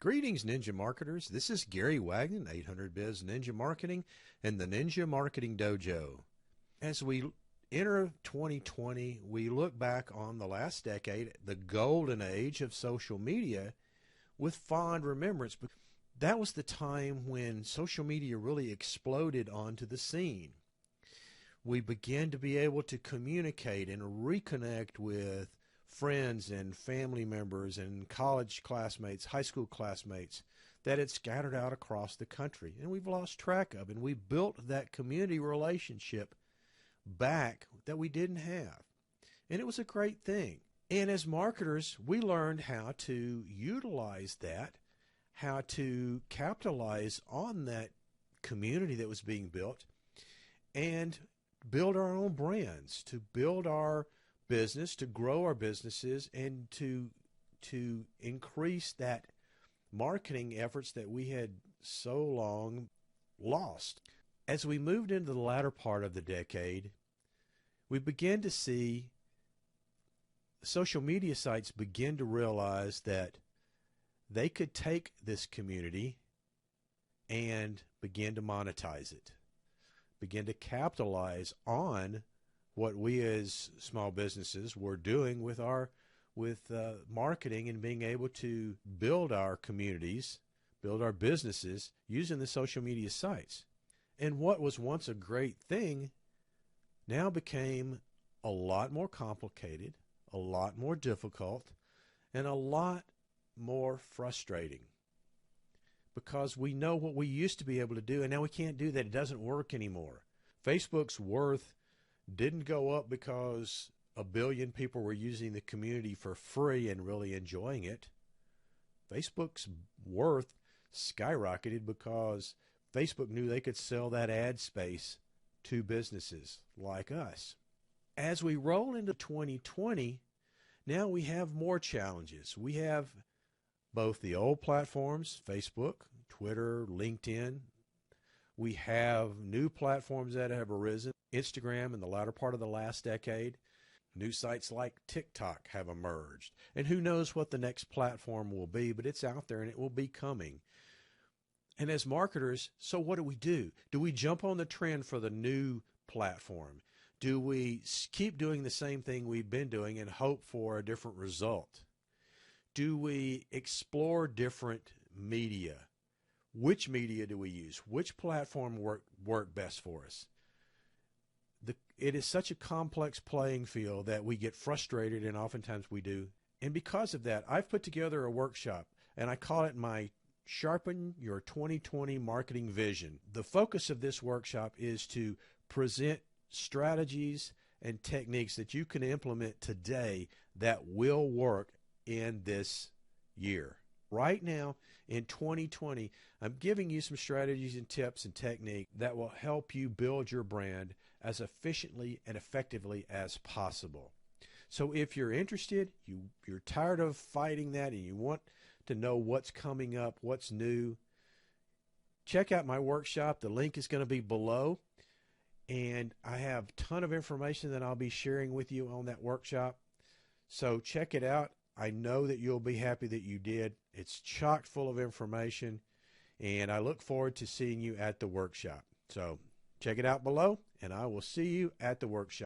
Greetings, Ninja Marketers. This is Gary Wagner, 800biz Ninja Marketing and the Ninja Marketing Dojo. As we enter 2020, we look back on the last decade, the golden age of social media, with fond remembrance. That was the time when social media really exploded onto the scene. We began to be able to communicate and reconnect with friends and family members and college classmates, high school classmates that had scattered out across the country, and we've lost track of. And we built that community relationship back that we didn't have, and it was a great thing. And as marketers, we learned how to utilize that, how to capitalize on that community that was being built, and build our own brands, to build our business, to grow our businesses, and to increase that marketing efforts that we had so long lost. As we moved into the latter part of the decade, we began to see social media sites begin to realize that they could take this community and begin to monetize it, begin to capitalize on what we as small businesses were doing with marketing and being able to build our communities, build our businesses using the social media sites. And what was once a great thing now became a lot more complicated, a lot more difficult, and a lot more frustrating, because we know what we used to be able to do, and now we can't do that. It doesn't work anymore. Facebook's worth didn't go up because a billion people were using the community for free and really enjoying it. Facebook's worth skyrocketed because Facebook knew they could sell that ad space to businesses like us. As we roll into 2020, now we have more challenges. We have both the old platforms, Facebook, Twitter, LinkedIn. We have new platforms that have arisen, Instagram in the latter part of the last decade. New sites like TikTok have emerged. And who knows what the next platform will be, but it's out there and it will be coming. And as marketers, so what do? Do we jump on the trend for the new platform? Do we keep doing the same thing we've been doing and hope for a different result? Do we explore different media? Which media do we use? Which platform work best for us? It is such a complex playing field that we get frustrated, and oftentimes we do. And because of that, I've put together a workshop, and I call it my Sharpen Your 2020 Marketing Vision. The focus of this workshop is to present strategies and techniques that you can implement today that will work in this year. Right now, in 2020, I'm giving you some strategies and tips and technique that will help you build your brand as efficiently and effectively as possible. So if you're interested, you're tired of fighting that, and you want to know what's coming up, what's new, check out my workshop. The link is going to be below, and I have a ton of information that I'll be sharing with you on that workshop. So check it out. I know that you'll be happy that you did. It's chock full of information, and I look forward to seeing you at the workshop. So check it out below, and I will see you at the workshop.